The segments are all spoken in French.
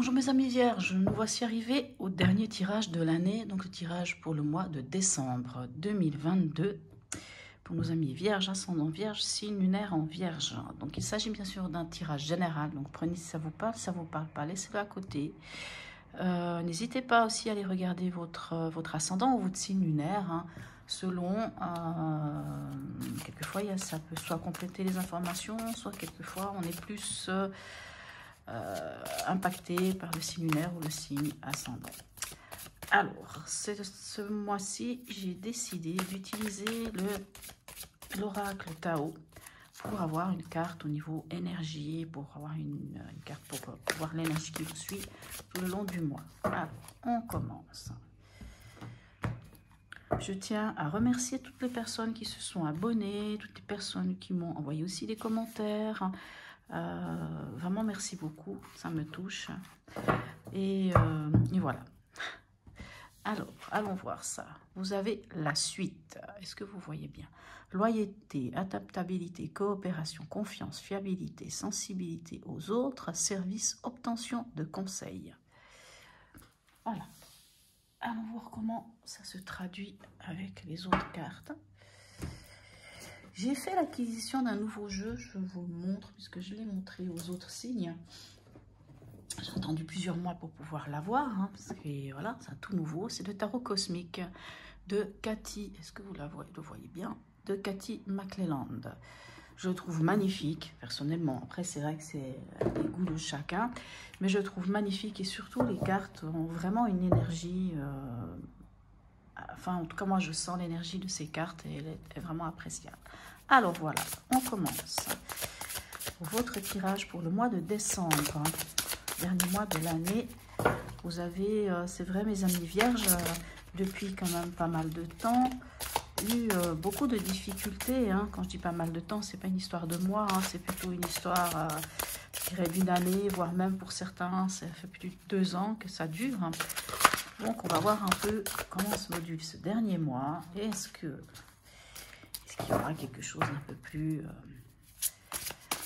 Bonjour mes amis vierges, nous voici arrivés au dernier tirage de l'année, donc le tirage pour le mois de décembre 2022. Pour nos amis vierges, ascendant vierge, signe lunaire en vierge. Donc il s'agit bien sûr d'un tirage général, donc prenez si ça vous parle pas, laissez-le à côté. N'hésitez pas aussi à aller regarder votre ascendant ou votre signe lunaire, hein, selon, quelquefois ça peut soit compléter les informations, soit quelquefois on est plus impacté par le signe lunaire ou le signe ascendant. Alors, ce mois-ci, j'ai décidé d'utiliser l'oracle Tao pour avoir une carte au niveau énergie, pour avoir une carte pour voir l'énergie qui vous suit tout le long du mois. Alors, on commence. Je tiens à remercier toutes les personnes qui se sont abonnées, toutes les personnes qui m'ont envoyé aussi des commentaires. Vraiment, merci beaucoup, ça me touche. Et voilà. Alors, allons voir ça. Vous avez la suite. Est-ce que vous voyez bien? Loyauté, adaptabilité, coopération, confiance, fiabilité, sensibilité aux autres, service, obtention de conseils. Voilà. Allons voir comment ça se traduit avec les autres cartes. J'ai fait l'acquisition d'un nouveau jeu, je vous le montre, puisque je l'ai montré aux autres signes. J'ai attendu plusieurs mois pour pouvoir l'avoir, hein, parce que voilà, c'est un tout nouveau. C'est le tarot cosmique de Cathy, est-ce que vous le voyez bien? De Cathy McClelland. Je le trouve magnifique, personnellement. Après, c'est vrai que c'est les goûts de chacun, mais je le trouve magnifique et surtout, les cartes ont vraiment une énergie... Enfin, en tout cas, moi, je sens l'énergie de ces cartes et elle est vraiment appréciable. Alors, voilà, on commence. Votre tirage pour le mois de décembre, hein, dernier mois de l'année. Vous avez, c'est vrai, mes amis vierges, depuis quand même pas mal de temps, eu beaucoup de difficultés. Hein. Quand je dis pas mal de temps, c'est pas une histoire de mois, hein, c'est plutôt une histoire, je dirais, d'une année, voire même pour certains, ça fait plus de 2 ans que ça dure. Hein. Donc, on va voir un peu comment se module ce dernier mois. Est-ce qu'il y aura quelque chose un peu plus,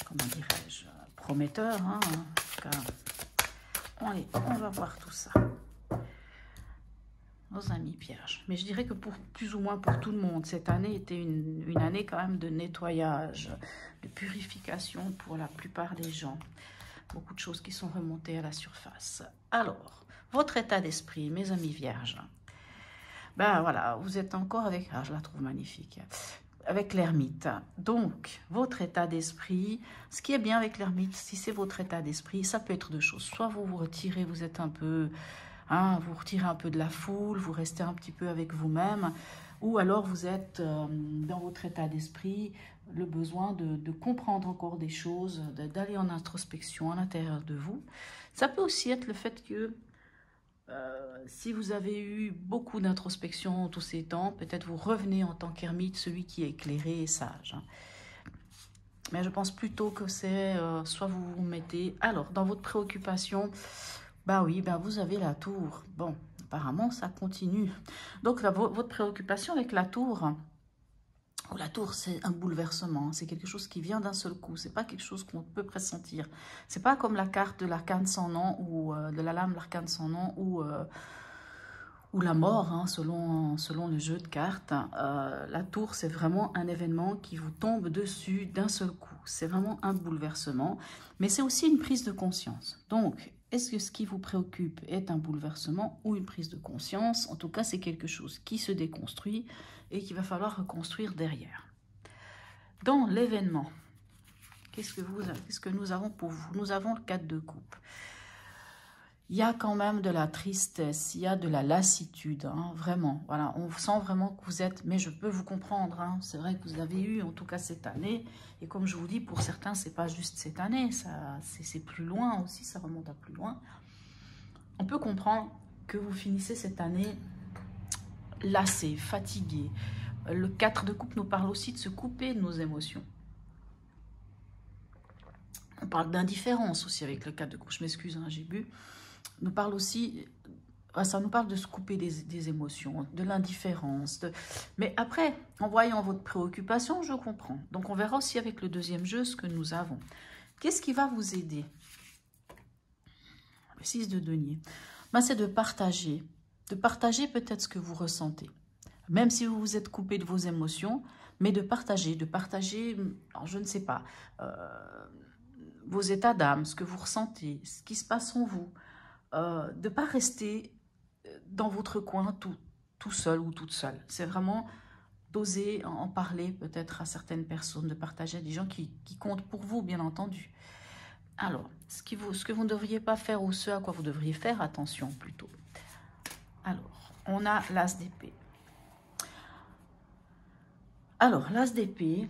comment dirais-je, prometteur, hein, en tout cas, on va voir tout ça. Nos amis vierges. Mais je dirais que pour plus ou moins pour tout le monde, cette année était une année quand même de nettoyage, de purification pour la plupart des gens. Beaucoup de choses qui sont remontées à la surface. Alors, votre état d'esprit, mes amis vierges. Ben voilà, vous êtes encore avec... Ah, je la trouve magnifique. Avec l'ermite. Donc, votre état d'esprit, ce qui est bien avec l'ermite, si c'est votre état d'esprit, ça peut être deux choses. Soit vous vous retirez, vous êtes un peu... Hein, vous retirez un peu de la foule, vous restez un petit peu avec vous-même, ou alors vous êtes dans votre état d'esprit, le besoin de comprendre encore des choses, d'aller en introspection à l'intérieur de vous. Ça peut aussi être le fait que si vous avez eu beaucoup d'introspection tous ces temps, peut-être vous revenez en tant qu'ermite, celui qui est éclairé et sage. Hein. Mais je pense plutôt que c'est soit vous vous mettez... Alors, dans votre préoccupation, bah oui, bah vous avez la tour. Bon, apparemment, ça continue. Donc, votre préoccupation avec la tour... La tour, c'est un bouleversement, c'est quelque chose qui vient d'un seul coup, c'est pas quelque chose qu'on peut pressentir. C'est pas comme la carte de l'arcane sans nom ou de la lame de l'arcane sans nom ou la mort, hein, selon le jeu de cartes. La tour, c'est vraiment un événement qui vous tombe dessus d'un seul coup. C'est vraiment un bouleversement, mais c'est aussi une prise de conscience. Donc, est-ce que ce qui vous préoccupe est un bouleversement ou une prise de conscience? En tout cas, c'est quelque chose qui se déconstruit et qu'il va falloir reconstruire derrière. Dans l'événement, qu'est-ce que nous avons pour vous? Nous avons le 4 de coupe. Il y a quand même de la tristesse, il y a de la lassitude, hein, vraiment. Voilà, on sent vraiment que vous êtes, mais je peux vous comprendre, hein, c'est vrai que vous avez eu, en tout cas cette année, et comme je vous dis, pour certains, c'est pas juste cette année, c'est plus loin aussi, ça remonte à plus loin. On peut comprendre que vous finissez cette année lassé, fatigué. Le 4 de coupe nous parle aussi de se couper de nos émotions. On parle d'indifférence aussi avec le 4 de coupe, je m'excuse, hein, j'ai bu. Nous parle aussi, ça nous parle de se couper des émotions, de l'indifférence. Mais après, en voyant votre préoccupation, je comprends. Donc, on verra aussi avec le deuxième jeu ce que nous avons. Qu'est-ce qui va vous aider? Le 6 de denier, ben, c'est de partager peut-être ce que vous ressentez. Même si vous vous êtes coupé de vos émotions, mais de partager, alors je ne sais pas, vos états d'âme, ce que vous ressentez, ce qui se passe en vous. De ne pas rester dans votre coin tout seul ou toute seule. C'est vraiment d'oser en parler peut-être à certaines personnes, de partager à des gens qui comptent pour vous, bien entendu. Alors, ce que vous ne devriez pas faire ou ce à quoi vous devriez faire attention plutôt. Alors, on a l'as d'épée. Alors, l'as d'épée,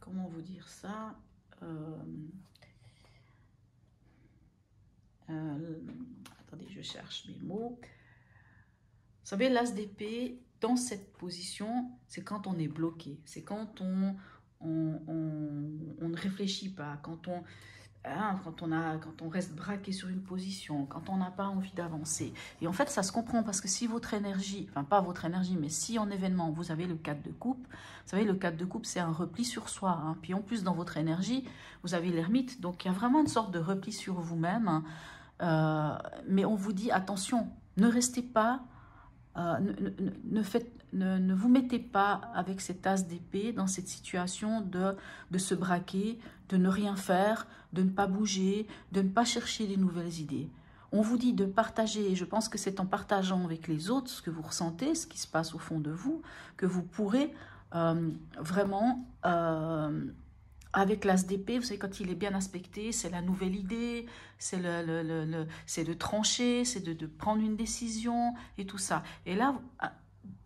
comment vous dire ça? Attendez, je cherche mes mots. Vous savez, l'as d'épée, dans cette position, c'est quand on est bloqué. C'est quand on ne réfléchit pas, quand on reste braqué sur une position, quand on n'a pas envie d'avancer. Et en fait, ça se comprend parce que si votre énergie, enfin pas votre énergie, mais si en événement, vous avez le 4 de coupe, vous savez, le 4 de coupe, c'est un repli sur soi. Hein. Puis en plus, dans votre énergie, vous avez l'ermite. Donc, il y a vraiment une sorte de repli sur vous-même. Mais on vous dit, attention, ne restez pas, ne vous mettez pas avec cet as d'épée dans cette situation de se braquer, de ne rien faire, de ne pas bouger, de ne pas chercher des nouvelles idées. On vous dit de partager, et je pense que c'est en partageant avec les autres ce que vous ressentez, ce qui se passe au fond de vous, que vous pourrez vraiment... avec l'as d'épée, vous savez, quand il est bien aspecté, c'est la nouvelle idée, c'est de trancher, c'est de prendre une décision et tout ça. Et là,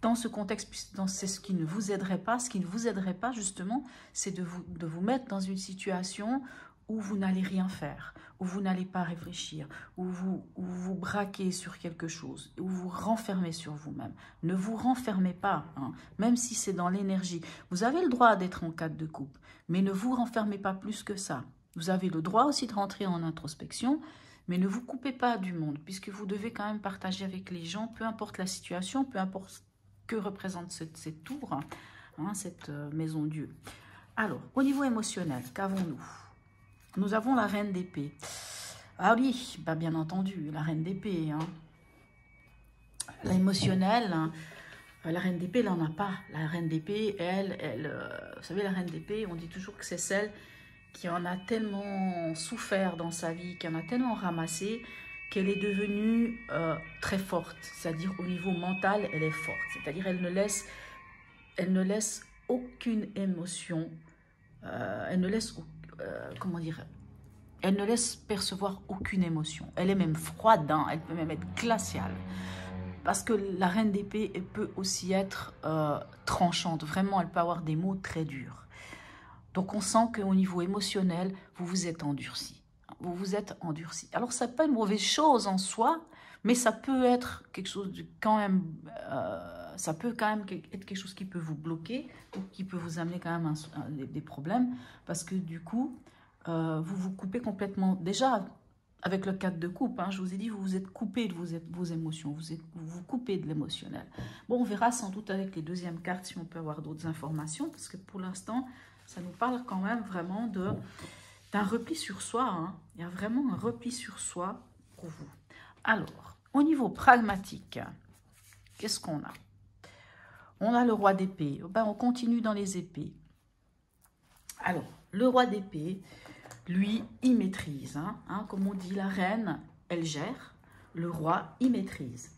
dans ce contexte, c'est ce qui ne vous aiderait pas. Ce qui ne vous aiderait pas, justement, c'est de vous mettre dans une situation où vous n'allez rien faire, où vous n'allez pas réfléchir, où vous braquez sur quelque chose, où vous renfermez sur vous-même. Ne vous renfermez pas, hein, même si c'est dans l'énergie. Vous avez le droit d'être en 4 de coupe, mais ne vous renfermez pas plus que ça. Vous avez le droit aussi de rentrer en introspection, mais ne vous coupez pas du monde, puisque vous devez quand même partager avec les gens, peu importe la situation, peu importe que représente cette tour, hein, cette maison Dieu. Alors, au niveau émotionnel, qu'avons-nous? Nous avons la reine d'épée. Ah oui, bah bien entendu, la reine d'épée. Hein. L'émotionnel, hein, la reine d'épée, elle n'en a pas. La reine d'épée, vous savez, la reine d'épée, on dit toujours que c'est celle qui en a tellement souffert dans sa vie, qui en a tellement ramassé, qu'elle est devenue très forte. C'est-à-dire au niveau mental, elle est forte. C'est-à-dire elle ne laisse aucune émotion, elle ne laisse, comment dire, elle ne laisse percevoir aucune émotion. Elle est même froide, hein, elle peut même être glaciale. Parce que la reine d'épée, elle peut aussi être tranchante. Vraiment, elle peut avoir des mots très durs. Donc, on sent qu'au niveau émotionnel, vous vous êtes endurci. Vous vous êtes endurci. Alors, ça n'est pas une mauvaise chose en soi, mais ça peut être quelque chose de quand même... ça peut quand même être quelque chose qui peut vous bloquer ou qui peut vous amener quand même des problèmes. Parce que du coup, vous vous coupez complètement... Déjà, avec le 4 de coupe, hein, je vous ai dit, vous vous êtes coupé de vos émotions. Vous vous coupez de l'émotionnel. Bon, on verra sans doute avec les deuxièmes cartes si on peut avoir d'autres informations. Parce que pour l'instant... ça nous parle quand même vraiment d'un repli sur soi. Hein. Il y a vraiment un repli sur soi pour vous. Alors, au niveau pragmatique, qu'est-ce qu'on a? On a le roi d'épée. Ben, on continue dans les épées. Alors, le roi d'épée, lui, il maîtrise. Hein, comme on dit, la reine, elle gère. Le roi, il maîtrise.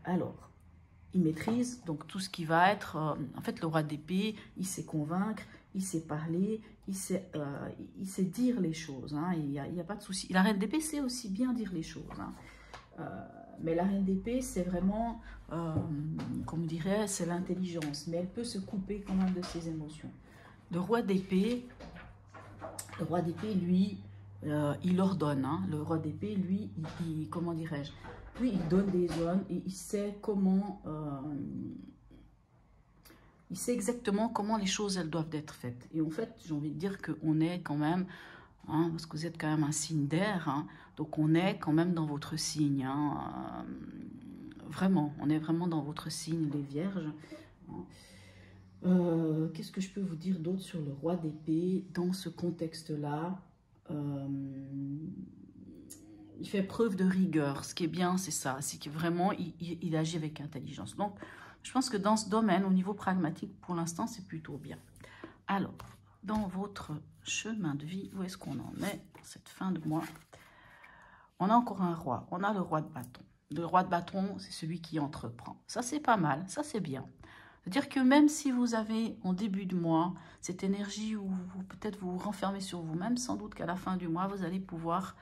Alors, il maîtrise donc tout ce qui va être... en fait, le roi d'épée, il sait convaincre, il sait parler, il sait dire les choses. Hein, il n'y a pas de souci. La reine d'épée sait aussi bien dire les choses. Hein. Mais la reine d'épée, c'est vraiment, comme on dirait, c'est l'intelligence. Mais elle peut se couper quand même de ses émotions. Le roi d'épée, lui, il ordonne. Hein. Le roi d'épée, lui, comment dirais-je? Lui, il donne des ordres et il sait comment... il sait exactement comment les choses, elles doivent être faites. Et en fait, j'ai envie de dire qu'on est quand même, hein, parce que vous êtes quand même un signe d'air, hein, donc on est quand même dans votre signe. Hein, vraiment, on est vraiment dans votre signe, les vierges. Qu'est-ce que je peux vous dire d'autre sur le roi d'épée dans ce contexte-là? il fait preuve de rigueur. Ce qui est bien, c'est ça. C'est que vraiment, il agit avec intelligence. Donc, je pense que dans ce domaine, au niveau pragmatique, pour l'instant, c'est plutôt bien. Alors, dans votre chemin de vie, où est-ce qu'on en est cette fin de mois? On a encore un roi. On a le roi de bâton. Le roi de bâton, c'est celui qui entreprend. Ça, c'est pas mal. Ça, c'est bien. C'est-à-dire que même si vous avez, en début de mois, cette énergie où peut-être vous vous renfermez sur vous-même, sans doute qu'à la fin du mois, vous allez pouvoir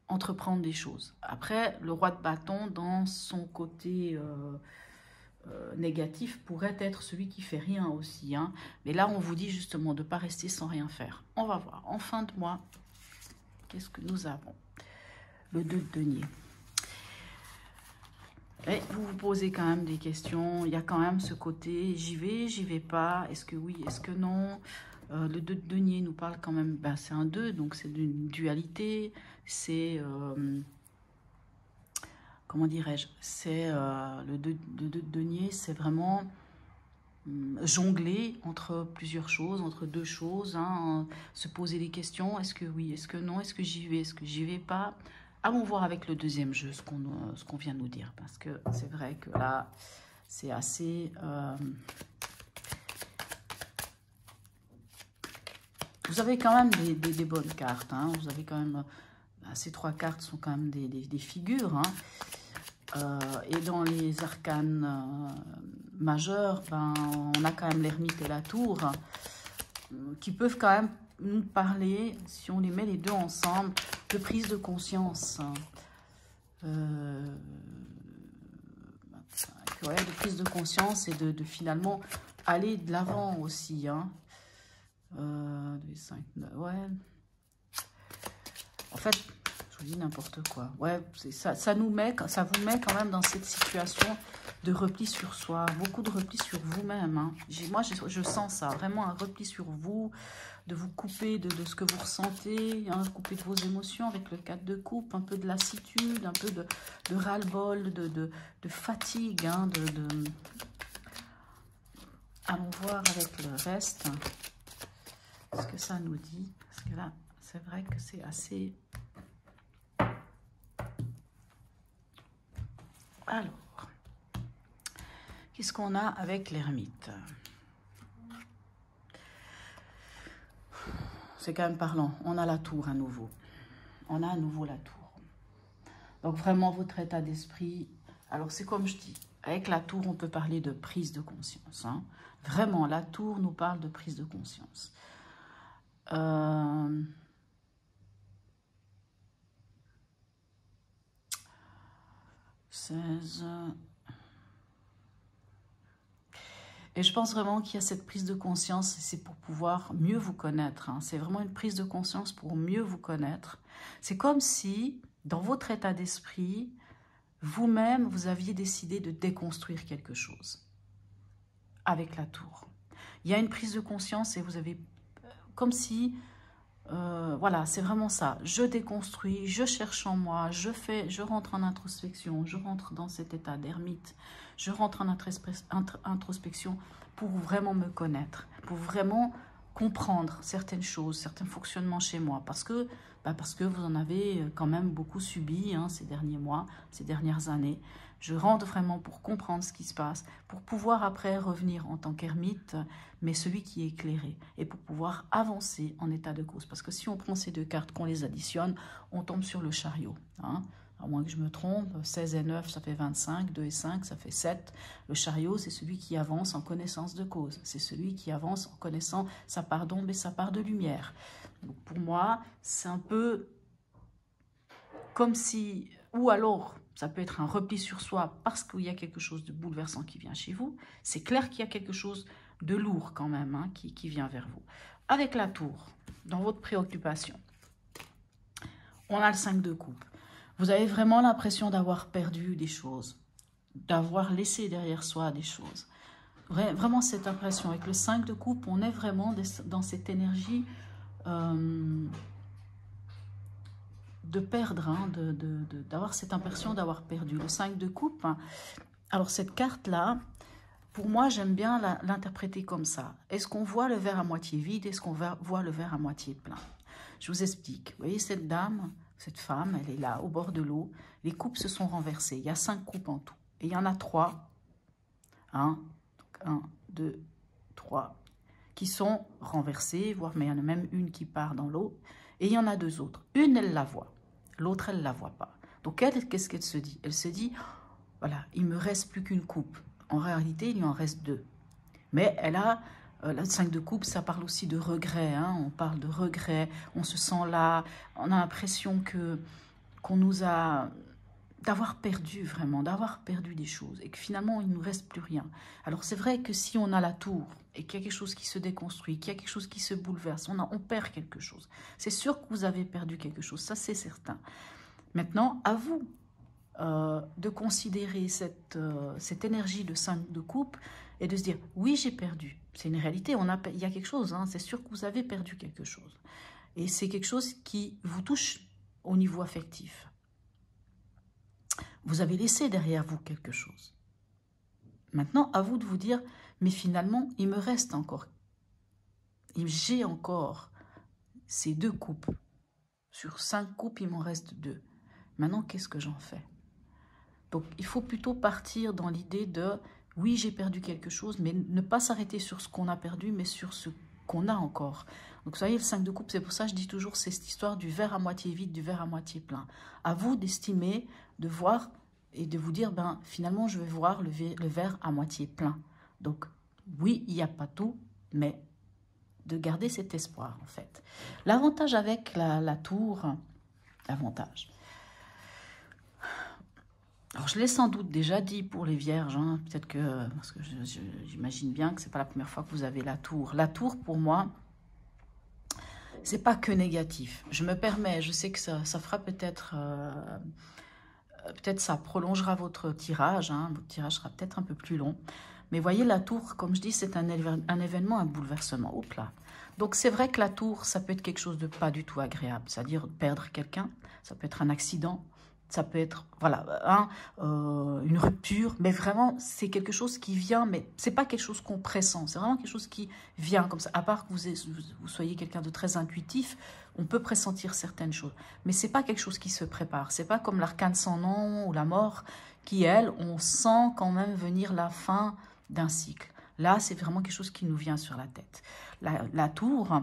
entreprendre des choses. Après, le roi de bâton, dans son côté négatif, pourrait être celui qui fait rien aussi. Hein. Mais là, on vous dit justement de ne pas rester sans rien faire. On va voir. En fin de mois, qu'est-ce que nous avons? Le 2 de denier. Et vous vous posez quand même des questions. Il y a quand même ce côté, j'y vais pas. Est-ce que oui, est-ce que non? Le 2 de denier nous parle quand même, ben, c'est un 2, donc c'est d'une dualité. C'est, comment dirais-je? C'est le 2 de denier, c'est vraiment jongler entre plusieurs choses, entre deux choses. Hein, se poser des questions. Est-ce que oui, est-ce que non? Est-ce que j'y vais? Est-ce que j'y vais pas? Allons voir avec le deuxième jeu ce qu'on vient de nous dire. Parce que c'est vrai que là, c'est assez... Vous avez quand même des bonnes cartes. Hein. Vous avez quand même... ces trois cartes sont quand même des figures. Hein. Et dans les arcanes majeurs, ben, on a quand même l'ermite et la tour qui peuvent quand même nous parler, si on les met les deux ensemble, de prise de conscience. Ouais, de prise de conscience et de finalement aller de l'avant aussi. Hein. 2, 5, 9, ouais. En fait, je vous dis n'importe quoi. Ouais, ça vous met quand même dans cette situation de repli sur soi. Beaucoup de repli sur vous-même. Hein. Moi, je sens ça. Vraiment un repli sur vous. De vous couper de ce que vous ressentez. Hein, couper de vos émotions avec le 4 de coupe. Un peu de lassitude. Un peu de ras-le-bol. De fatigue. Hein, Allons voir avec le reste. Ce que ça nous dit. Parce que là, c'est vrai que c'est assez... Alors, qu'est-ce qu'on a avec l'ermite? C'est quand même parlant. On a la tour à nouveau. On a à nouveau la tour. Donc vraiment votre état d'esprit. Alors c'est comme je dis. Avec la tour, on peut parler de prise de conscience. Hein. Vraiment, la tour nous parle de prise de conscience. 16. Et je pense vraiment qu'il y a cette prise de conscience, c'est pour pouvoir mieux vous connaître. Hein. C'est vraiment une prise de conscience pour mieux vous connaître. C'est comme si, dans votre état d'esprit, vous-même, vous aviez décidé de déconstruire quelque chose avec la tour. Il y a une prise de conscience et vous avez... Comme si... voilà, c'est vraiment ça. Je déconstruis, je cherche en moi, je rentre en introspection, je rentre dans cet état d'ermite, je rentre en introspection pour vraiment me connaître, pour vraiment comprendre certaines choses, certains fonctionnements chez moi, parce que vous en avez quand même beaucoup subi hein, ces derniers mois, ces dernières années. Je rentre vraiment pour comprendre ce qui se passe, pour pouvoir après revenir en tant qu'ermite, mais celui qui est éclairé, et pour pouvoir avancer en état de cause. Parce que si on prend ces deux cartes, qu'on les additionne, on tombe sur le chariot. Hein. À moins que je me trompe, 16 et 9, ça fait 25, 2 et 5, ça fait 7. Le chariot, c'est celui qui avance en connaissance de cause. C'est celui qui avance en connaissant sa part d'ombre et sa part de lumière. Donc pour moi, c'est un peu comme si... Ou alors, ça peut être un repli sur soi parce qu'il y a quelque chose de bouleversant qui vient chez vous. C'est clair qu'il y a quelque chose de lourd quand même hein, qui vient vers vous. Avec la tour, dans votre préoccupation, on a le 5 de coupe. Vous avez vraiment l'impression d'avoir perdu des choses, d'avoir laissé derrière soi des choses. Vraiment cette impression. Avec le 5 de coupe, on est vraiment dans cette énergie de perdre, hein, d'avoir cette impression d'avoir perdu. Le 5 de coupe, hein, alors cette carte-là, pour moi, j'aime bien l'interpréter comme ça. Est-ce qu'on voit le verre à moitié vide? Est-ce qu'on voit le verre à moitié plein? Je vous explique. Vous voyez cette dame, cette femme, elle est là, au bord de l'eau. Les coupes se sont renversées. Il y a 5 coupes en tout. Et il y en a 3. 1, 2, 3, qui sont renversées, voire mais il y en a même une qui part dans l'eau. Et il y en a 2 autres. Une, elle la voit. L'autre, elle ne la voit pas. Donc elle, qu'est-ce qu'elle se dit? Elle se dit, voilà, il ne me reste plus qu'une coupe. En réalité, il lui en reste 2. Mais elle a, la 5 de coupe, ça parle aussi de regret. Hein, on parle de regret, on se sent là, on a l'impression qu'on nous a... d'avoir perdu vraiment, d'avoir perdu des choses et que finalement, il ne nous reste plus rien. Alors c'est vrai que si on a la tour et qu'il y a quelque chose qui se déconstruit, qu'il y a quelque chose qui se bouleverse, on perd quelque chose. C'est sûr que vous avez perdu quelque chose, ça c'est certain. Maintenant, à vous de considérer cette énergie de 5 de coupe et de se dire, oui, j'ai perdu. C'est une réalité, il y a quelque chose, hein, c'est sûr que vous avez perdu quelque chose. Et c'est quelque chose qui vous touche au niveau affectif. Vous avez laissé derrière vous quelque chose. Maintenant, à vous de vous dire, mais finalement, il me reste encore, j'ai encore ces 2 coupes. Sur 5 coupes, il m'en reste 2. Maintenant, qu'est-ce que j'en fais? Donc, il faut plutôt partir dans l'idée de, oui, j'ai perdu quelque chose, mais ne pas s'arrêter sur ce qu'on a perdu, mais sur ce qu'on a encore. Donc, vous voyez, le 5 de coupe, c'est pour ça que je dis toujours, c'est cette histoire du verre à moitié vide, du verre à moitié plein. À vous d'estimer, de voir et de vous dire, ben, finalement, je vais voir le verre à moitié plein. Donc, oui, il n'y a pas tout, mais de garder cet espoir, en fait. L'avantage avec la tour, l'avantage... Alors, je l'ai sans doute déjà dit pour les vierges, hein, peut-être que, parce que j'imagine bien que ce n'est pas la première fois que vous avez la tour. La tour, pour moi, c'est pas que négatif. Je me permets, je sais que ça fera peut-être, peut-être ça prolongera votre tirage, hein, votre tirage sera peut-être un peu plus long. Mais voyez, la tour, comme je dis, c'est un événement, un bouleversement. Oups là. Donc, c'est vrai que la tour, ça peut être quelque chose de pas du tout agréable, c'est-à-dire perdre quelqu'un, ça peut être un accident, ça peut être, voilà, une rupture, mais vraiment, c'est quelque chose qui vient, mais c'est pas quelque chose qu'on pressent, c'est vraiment quelque chose qui vient comme ça. À part que vous soyez quelqu'un de très intuitif, on peut pressentir certaines choses, mais c'est pas quelque chose qui se prépare. C'est pas comme l'arcane sans nom ou la mort, qui, elle, on sent quand même venir la fin d'un cycle. Là, c'est vraiment quelque chose qui nous vient sur la tête. La tour...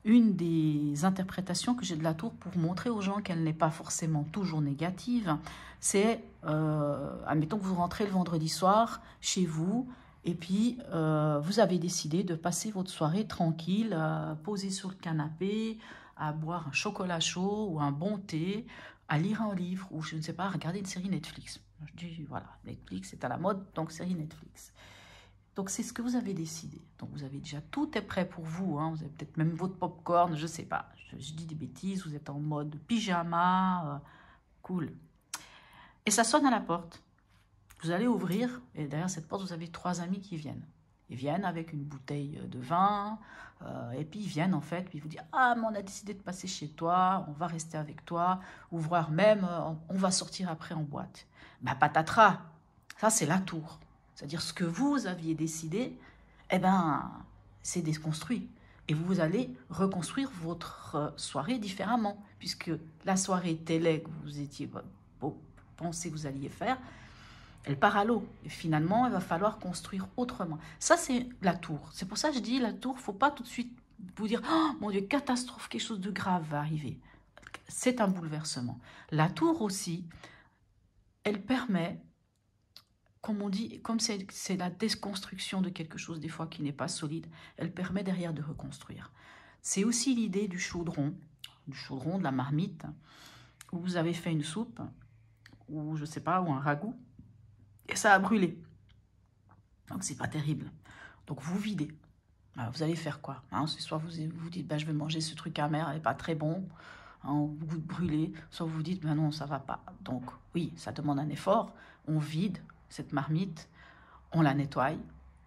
Une des interprétations que j'ai de la tour pour montrer aux gens qu'elle n'est pas forcément toujours négative, c'est, admettons que vous rentrez le vendredi soir chez vous et puis vous avez décidé de passer votre soirée tranquille, posée sur le canapé, à boire un chocolat chaud ou un bon thé, à lire un livre ou je ne sais pas, à regarder une série Netflix. Je dis, voilà, Netflix est à la mode, donc série Netflix. Donc, c'est ce que vous avez décidé. Donc, vous avez déjà, tout est prêt pour vous. Hein. Vous avez peut-être même votre popcorn, je ne sais pas. Je dis des bêtises, vous êtes en mode pyjama. Cool. Et ça sonne à la porte. Vous allez ouvrir, et derrière cette porte, vous avez 3 amis qui viennent. Ils viennent avec une bouteille de vin, et puis ils viennent en fait, puis ils vous disent « Ah, mais on a décidé de passer chez toi, on va rester avec toi, ou voire même, on va sortir après en boîte. » Bah, patatras, ça c'est la tour. C'est-à-dire ce que vous aviez décidé, eh ben, c'est déconstruit. Et vous allez reconstruire votre soirée différemment, puisque la soirée telle que vous étiez pensé que vous alliez faire, elle part à l'eau. Et finalement, il va falloir construire autrement. Ça, c'est la tour. C'est pour ça que je dis, la tour, il ne faut pas tout de suite vous dire « Oh, mon Dieu, catastrophe, quelque chose de grave va arriver. » C'est un bouleversement. La tour aussi, elle permet... Comme on dit, comme c'est la déconstruction de quelque chose des fois qui n'est pas solide, elle permet derrière de reconstruire. C'est aussi l'idée du chaudron, de la marmite, où vous avez fait une soupe, ou je sais pas, ou un ragoût, et ça a brûlé. Donc c'est pas terrible. Donc vous videz. Alors, vous allez faire quoi, hein? Soit vous dites, bah, je vais manger ce truc amer, elle n'est pas très bon, hein, vous brûlez, soit vous vous dites, bah, non, ça va pas. Donc oui, ça demande un effort, on vide cette marmite, on la nettoie,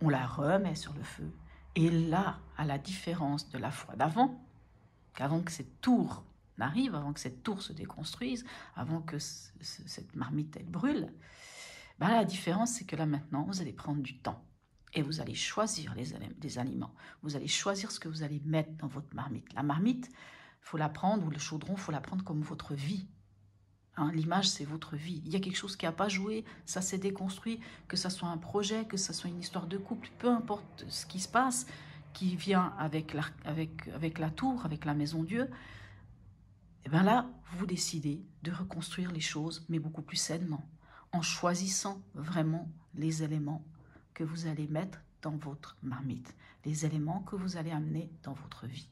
on la remet sur le feu. Et là, à la différence de la fois d'avant, qu'avant que cette tour n'arrive, avant que cette tour se déconstruise, avant que cette marmite elle brûle, ben la différence c'est que là maintenant, vous allez prendre du temps. Et vous allez choisir les aliments. Vous allez choisir ce que vous allez mettre dans votre marmite. La marmite, faut la prendre, ou le chaudron, il faut la prendre comme votre vie. Hein, l'image, c'est votre vie. Il y a quelque chose qui n'a pas joué, ça s'est déconstruit, que ce soit un projet, que ce soit une histoire de couple, peu importe ce qui se passe, qui vient avec la tour, avec la maison Dieu, et bien là, vous décidez de reconstruire les choses, mais beaucoup plus sainement, en choisissant vraiment les éléments que vous allez mettre dans votre marmite, les éléments que vous allez amener dans votre vie.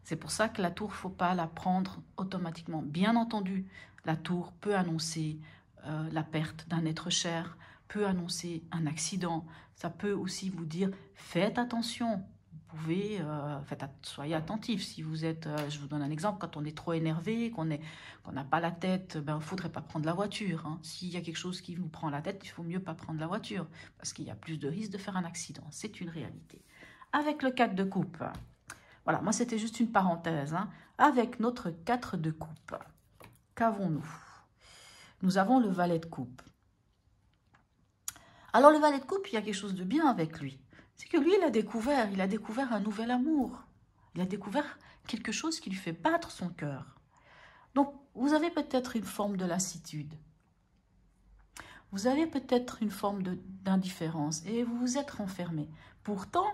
C'est pour ça que la tour, il ne faut pas la prendre automatiquement. Bien entendu, la tour peut annoncer la perte d'un être cher, peut annoncer un accident. Ça peut aussi vous dire, faites attention. Vous pouvez, soyez attentif. Si vous êtes, je vous donne un exemple, quand on est trop énervé, qu'on n'a pas la tête, il ne faudrait pas prendre la voiture. Hein. S'il y a quelque chose qui vous prend la tête, il faut mieux pas prendre la voiture, parce qu'il y a plus de risques de faire un accident. C'est une réalité. Avec le 4 de coupe, voilà, moi c'était juste une parenthèse. Hein. Avec notre 4 de coupe, qu'avons-nous? Nous avons le valet de coupe. Alors le valet de coupe, il y a quelque chose de bien avec lui. C'est que lui, il a découvert un nouvel amour. Il a découvert quelque chose qui lui fait battre son cœur. Donc, vous avez peut-être une forme de lassitude. Vous avez peut-être une forme d'indifférence et vous vous êtes renfermé. Pourtant,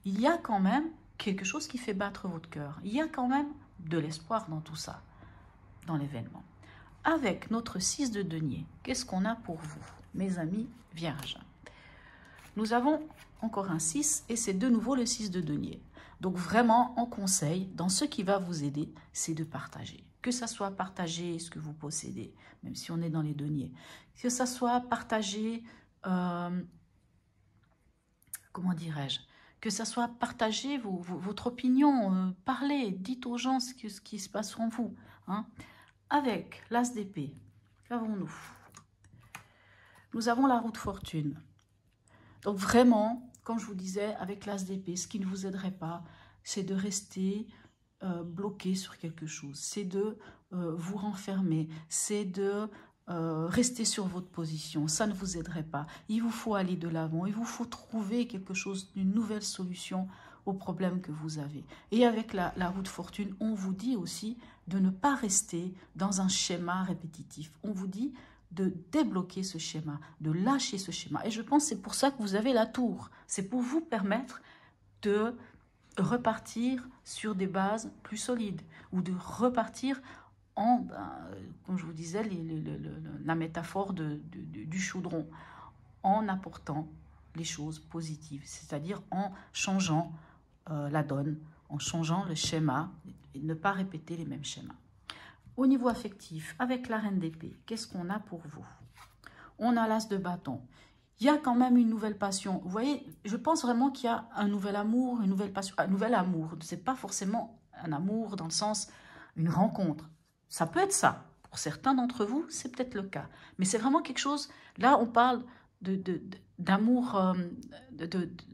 il y a quand même quelque chose qui fait battre votre cœur. Il y a quand même de l'espoir dans tout ça, dans l'événement. Avec notre 6 de denier, qu'est-ce qu'on a pour vous, mes amis vierges? Nous avons encore un 6 et c'est de nouveau le 6 de denier. Donc vraiment, en conseil, dans ce qui va vous aider, c'est de partager. Que ça soit partager ce que vous possédez, même si on est dans les deniers. Que ça soit partager, comment dirais-je, que ça soit partager votre opinion, parlez, dites aux gens ce qui se passe en vous. Hein. Avec l'as d'épée, qu'avons-nous? Nous avons la roue de fortune. Donc vraiment, comme je vous disais, avec l'as d'épée, ce qui ne vous aiderait pas, c'est de rester bloqué sur quelque chose. C'est de vous renfermer, c'est de rester sur votre position. Ça ne vous aiderait pas. Il vous faut aller de l'avant, il vous faut trouver quelque chose, une nouvelle solution aux problèmes que vous avez. Et avec la roue de fortune, on vous dit aussi de ne pas rester dans un schéma répétitif. On vous dit de débloquer ce schéma, de lâcher ce schéma. Et je pense que c'est pour ça que vous avez la tour. C'est pour vous permettre de repartir sur des bases plus solides ou de repartir en, comme je vous disais, la métaphore du chaudron, en apportant les choses positives, c'est-à-dire en changeant la donne, en changeant le schéma et ne pas répéter les mêmes schémas. Au niveau affectif, avec la reine d'épée, qu'est-ce qu'on a pour vous? On a l'as de bâton. Il y a quand même une nouvelle passion. Vous voyez, je pense vraiment qu'il y a un nouvel amour, une nouvelle passion. Un nouvel amour, ce n'est pas forcément un amour dans le sens une rencontre. Ça peut être ça. Pour certains d'entre vous, c'est peut-être le cas. Mais c'est vraiment quelque chose, là on parle d'amour,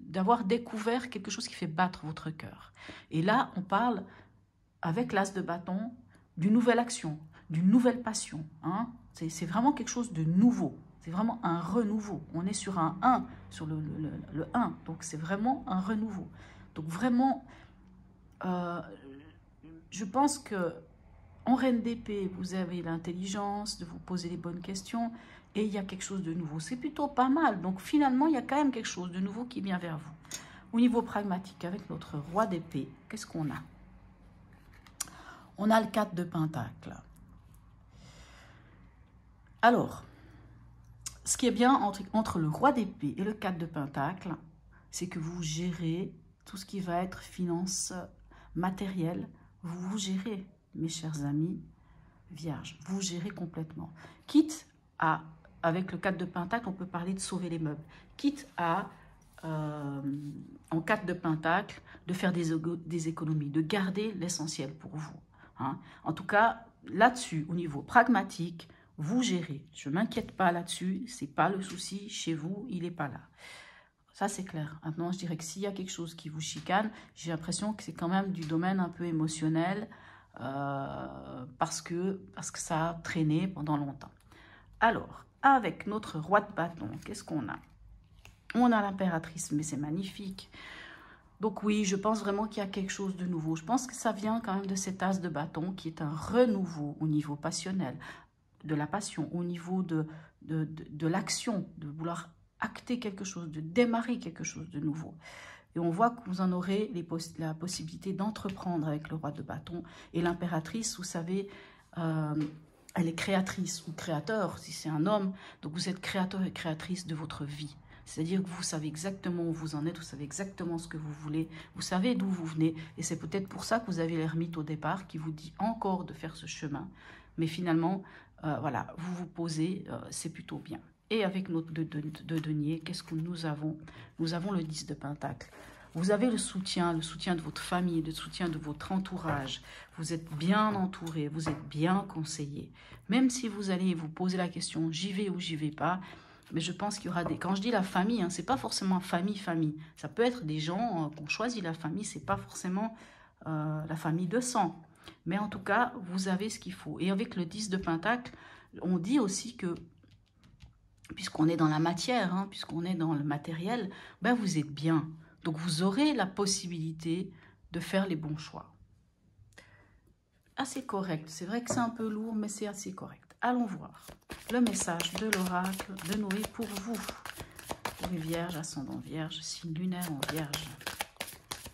d'avoir découvert quelque chose qui fait battre votre cœur. Et là, on parle, avec l'as de bâton, d'une nouvelle action, d'une nouvelle passion. Hein. C'est vraiment quelque chose de nouveau. C'est vraiment un renouveau. On est sur un 1, sur le 1. Donc, c'est vraiment un renouveau. Donc, vraiment, je pense que en reine d'épée, vous avez l'intelligence de vous poser les bonnes questions et il y a quelque chose de nouveau. C'est plutôt pas mal. Donc, finalement, il y a quand même quelque chose de nouveau qui vient vers vous. Au niveau pragmatique, avec notre roi d'épée, qu'est-ce qu'on a? On a le 4 de pentacle. Alors, ce qui est bien entre le roi d'épée et le 4 de pentacle, c'est que vous gérez tout ce qui va être finance matérielle. Vous gérez, mes chers amis vierges, vous gérez complètement. Quitte à, avec le 4 de pentacle, on peut parler de sauver les meubles. Quitte à, en 4 de pentacle, de faire des économies, de garder l'essentiel pour vous. Hein. En tout cas, là-dessus, au niveau pragmatique, vous gérez. Je ne m'inquiète pas là-dessus, ce n'est pas le souci chez vous, il n'est pas là. Ça, c'est clair. Maintenant, je dirais que s'il y a quelque chose qui vous chicane, j'ai l'impression que c'est quand même du domaine un peu émotionnel parce que ça a traîné pendant longtemps. Alors, avec notre roi de bâton, qu'est-ce qu'on a? On a l'impératrice, mais c'est magnifique. Donc oui, je pense vraiment qu'il y a quelque chose de nouveau. Je pense que ça vient quand même de cet as de bâton qui est un renouveau au niveau passionnel, de la passion, au niveau de l'action, de vouloir acter quelque chose, de démarrer quelque chose de nouveau. Et on voit que vous en aurez la possibilité d'entreprendre avec le roi de bâton. Et l'impératrice, vous savez, elle est créatrice ou créateur, si c'est un homme. Donc vous êtes créateur et créatrice de votre vie. C'est-à-dire que vous savez exactement où vous en êtes, vous savez exactement ce que vous voulez, vous savez d'où vous venez. Et c'est peut-être pour ça que vous avez l'ermite au départ qui vous dit encore de faire ce chemin. Mais finalement, voilà, vous vous posez, c'est plutôt bien. Et avec notre de denier, qu'est-ce que nous avons? Nous avons le 10 de Pentacle. Vous avez le soutien de votre famille, le soutien de votre entourage. Vous êtes bien entouré, vous êtes bien conseillé. Même si vous allez vous poser la question, j'y vais ou j'y vais pas, mais je pense qu'il y aura des... Quand je dis la famille, hein, c'est pas forcément famille. Ça peut être des gens qui ont choisi la famille, c'est pas forcément la famille de sang. Mais en tout cas, vous avez ce qu'il faut. Et avec le 10 de Pentacle, on dit aussi que puisqu'on est dans la matière, hein, puisqu'on est dans le matériel, ben vous êtes bien. Donc, vous aurez la possibilité de faire les bons choix. Assez correct. C'est vrai que c'est un peu lourd, mais c'est assez correct. Allons voir le message de l'oracle de Noé pour vous. Les vierges, ascendant vierge, signe lunaire en vierge.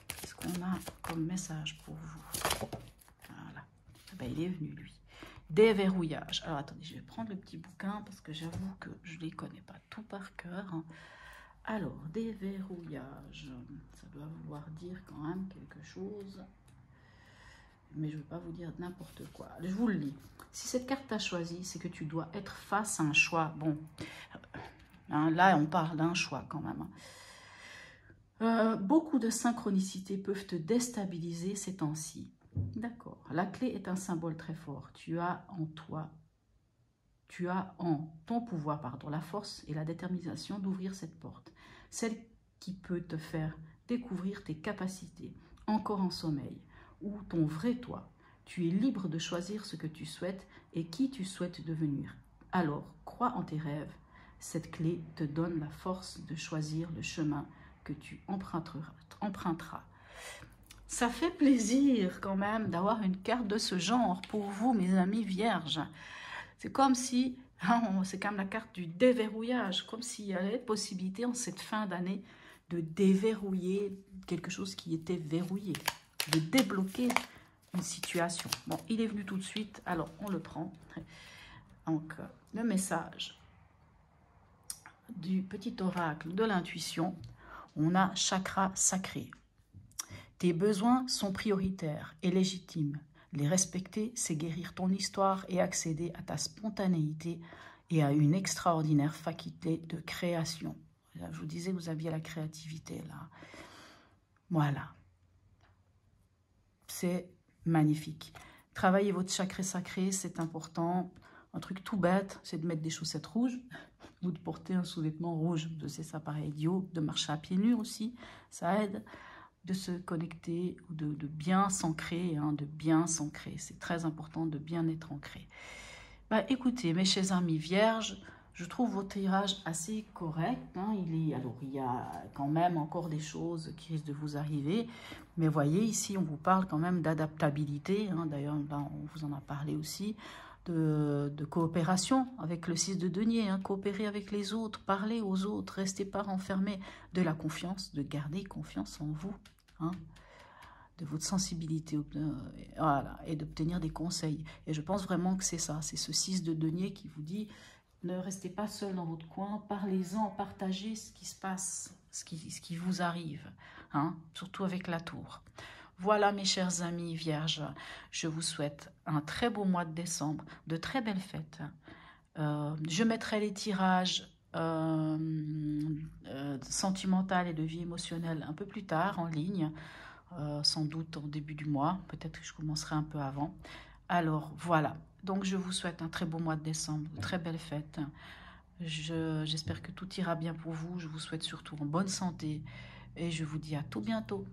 Qu'est-ce qu'on a comme message pour vous? Voilà. Ben, il est venu, lui. Déverrouillage. Alors, attendez, je vais prendre le petit bouquin parce que j'avoue que je ne les connais pas tout par cœur. Alors, déverrouillage. Ça doit vouloir dire quand même quelque chose. Mais je ne veux pas vous dire n'importe quoi. Je vous le lis. Si cette carte t'a choisi, c'est que tu dois être face à un choix. Bon, hein, là, on parle d'un choix quand même. Beaucoup de synchronicités peuvent te déstabiliser ces temps-ci. D'accord. La clé est un symbole très fort. Tu as en ton pouvoir, la force et la détermination d'ouvrir cette porte. Celle qui peut te faire découvrir tes capacités, encore en sommeil, ou ton vrai toi. Tu es libre de choisir ce que tu souhaites et qui tu souhaites devenir. Alors, crois en tes rêves. Cette clé te donne la force de choisir le chemin que tu emprunteras. Ça fait plaisir quand même d'avoir une carte de ce genre pour vous, mes amis vierges. C'est comme si, c'est quand même la carte du déverrouillage, comme s'il y avait possibilité en cette fin d'année de déverrouiller quelque chose qui était verrouillé, de débloquer une situation. Bon, il est venu tout de suite, alors on le prend. Donc, le message du petit oracle de l'intuition, on a chakra sacré. Tes besoins sont prioritaires et légitimes. Les respecter, c'est guérir ton histoire et accéder à ta spontanéité et à une extraordinaire faculté de création. Là, je vous disais, vous aviez la créativité là. Voilà. C'est magnifique. Travaillez votre chakra sacré, c'est important. Un truc tout bête, c'est de mettre des chaussettes rouges ou de porter un sous-vêtement rouge. Je sais, ça paraît idiot. De marcher à pieds nus aussi, ça aide. De se connecter ou de bien s'ancrer, hein, de bien s'ancrer. C'est très important de bien être ancré. Bah, écoutez, mes chers amis vierges, je trouve votre tirage assez correct. Hein. Alors, il y a quand même encore des choses qui risquent de vous arriver. Mais voyez, ici, on vous parle quand même d'adaptabilité. Hein. D'ailleurs, là, on vous en a parlé aussi. De coopération avec le 6 de denier, hein, coopérer avec les autres, parler aux autres, restez pas renfermés, de la confiance, de garder confiance en vous, hein, de votre sensibilité, voilà, et d'obtenir des conseils. Et je pense vraiment que c'est ça, c'est ce 6 de denier qui vous dit, ne restez pas seul dans votre coin, parlez-en, partagez ce qui se passe, ce qui vous arrive, hein, surtout avec la tour. Voilà mes chers amis vierges, je vous souhaite un très beau mois de décembre, de très belles fêtes. Je mettrai les tirages sentimentaux et de vie émotionnelle un peu plus tard en ligne, sans doute en début du mois, peut-être que je commencerai un peu avant. Alors voilà, donc je vous souhaite un très beau mois de décembre, de très belles fêtes. J'espère que tout ira bien pour vous, je vous souhaite surtout en bonne santé et je vous dis à tout bientôt.